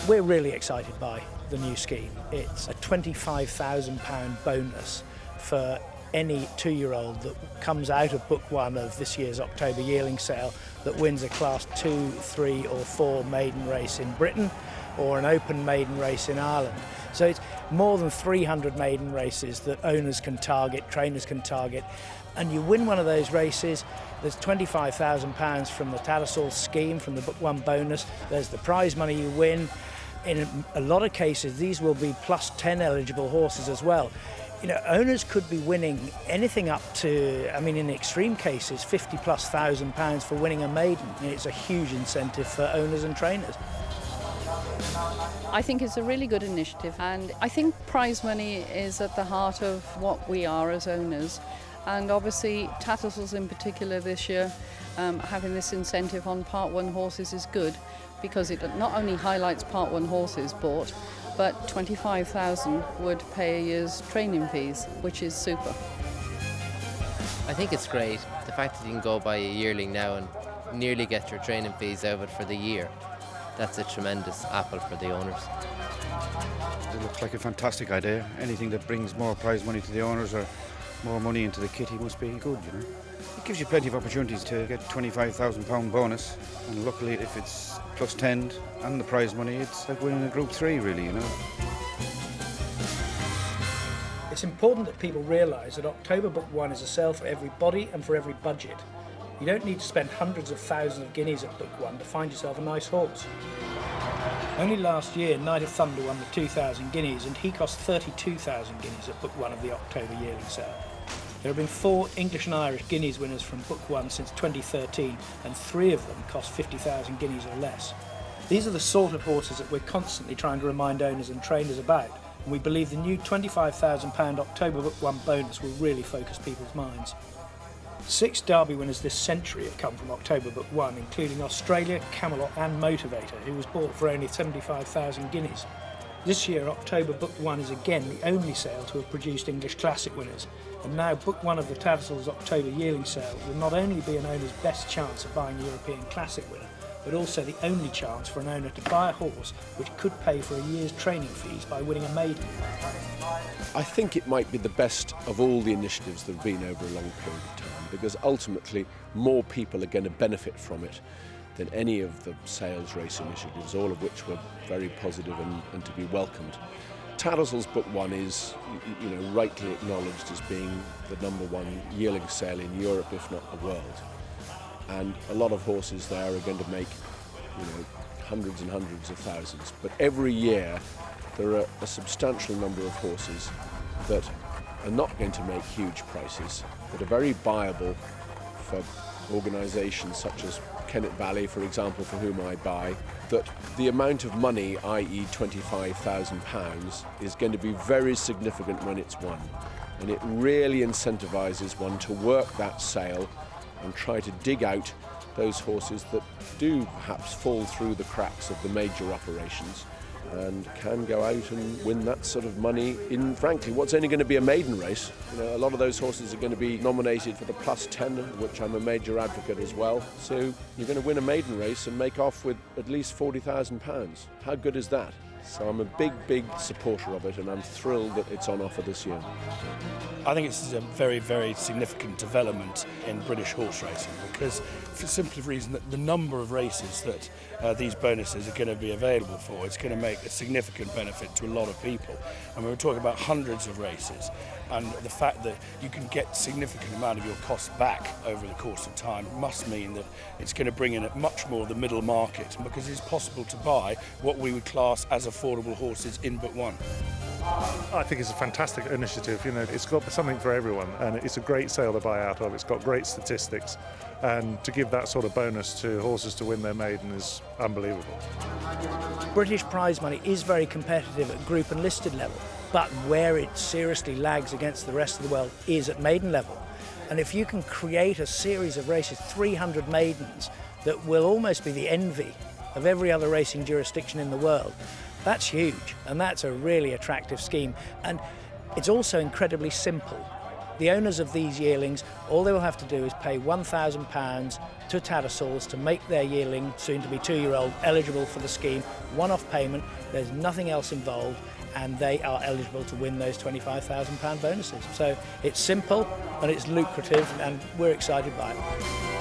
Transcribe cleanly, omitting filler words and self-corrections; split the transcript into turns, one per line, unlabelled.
We're really excited by the new scheme. It's a £25,000 bonus for any 2-year-old that comes out of Book 1 of this year's October Yearling Sale that wins a Class 2, 3 or 4 maiden race in Britain or an open maiden race in Ireland. So it's more than 300 maiden races that owners can target, trainers can target, and you win one of those races, there's £25,000 from the Tattersalls scheme, from the Book 1 bonus, there's the prize money you win. In a lot of cases, these will be plus 10 eligible horses as well. You know, owners could be winning anything up to, I mean, in extreme cases, £50,000+ for winning a maiden. And it's a huge incentive for owners and trainers.
I think it's a really good initiative, and I think prize money is at the heart of what we are as owners. And obviously, Tattersalls in particular this year, having this incentive on Part 1 horses is good, because it not only highlights Part 1 horses bought, but 25,000 would pay a year's training fees, which is super.
I think it's great, the fact that you can go buy a yearling now and nearly get your training fees out of it for the year. That's a tremendous apple for the owners.
It looks like a fantastic idea. Anything that brings more prize money to the owners or more money into the kitty must be good, you know. It gives you plenty of opportunities to get £25,000 bonus, and luckily if it's plus 10 and the prize money, it's like winning a Group 3 really, you know.
It's important that people realise that October Book 1 is a sale for everybody and for every budget. You don't need to spend hundreds of thousands of guineas at Book 1 to find yourself a nice horse. Only last year, Knight of Thunder won the 2,000 guineas, and he cost 32,000 guineas at Book 1 of the October Yearling Sale. There have been 4 English and Irish guineas winners from Book 1 since 2013, and 3 of them cost 50,000 guineas or less. These are the sort of horses that we're constantly trying to remind owners and trainers about, and we believe the new £25,000 October Book 1 bonus will really focus people's minds. 6 Derby winners this century have come from October Book 1, including Australia, Camelot and Motivator, who was bought for only 75,000 guineas. This year, October Book 1 is again the only sale to have produced English Classic winners, and now Book 1 of the Tattersalls October Yearling Sale will not only be an owner's best chance of buying a European Classic winner, but also the only chance for an owner to buy a horse which could pay for a year's training fees by winning a maiden.
I think it might be the best of all the initiatives that have been over a long period of time, because ultimately more people are going to benefit from it than any of the sales race initiatives, all of which were very positive and to be welcomed. Tattersalls Book 1 is, rightly acknowledged as being the #1 yearling sale in Europe, if not the world. And a lot of horses there are going to make, hundreds and hundreds of thousands. But every year there are a substantial number of horses that are not going to make huge prices, that are very viable for organisations such as Kennet Valley, for example, for whom I buy, that the amount of money, i.e. £25,000, is going to be very significant when it's won. And it really incentivises one to work that sale and try to dig out those horses that do perhaps fall through the cracks of the major operations and can go out and win that sort of money in, frankly, what's only going to be a maiden race. A lot of those horses are going to be nominated for the plus 10, which I'm a major advocate as well. So you're going to win a maiden race and make off with at least £40,000. How good is that? So I'm a big supporter of it, and I'm thrilled that it's on offer this year.
I think it's a very, very significant development in British horse racing, because for the simple reason that the number of races that these bonuses are going to be available for, it's going to make a significant benefit to a lot of people. And we're talking about hundreds of races, and the fact that you can get a significant amount of your costs back over the course of time must mean that it's going to bring in much more of the middle market, because it's possible to buy what we would class as affordable horses in Book 1.
I think it's a fantastic initiative. It's got something for everyone, and it's a great sale to buy out of. It's got great statistics, and to give that sort of bonus to horses to win their maiden is unbelievable.
British prize money is very competitive at group and listed level, but where it seriously lags against the rest of the world is at maiden level. And if you can create a series of races, 300 maidens, that will almost be the envy of every other racing jurisdiction in the world, that's huge, and that's a really attractive scheme. And it's also incredibly simple. The owners of these yearlings, all they will have to do is pay £1,000 to Tattersalls to make their yearling, soon to be 2-year-old, eligible for the scheme. One-off payment, there's nothing else involved, and they are eligible to win those £25,000 bonuses. So it's simple and it's lucrative, and we're excited by it.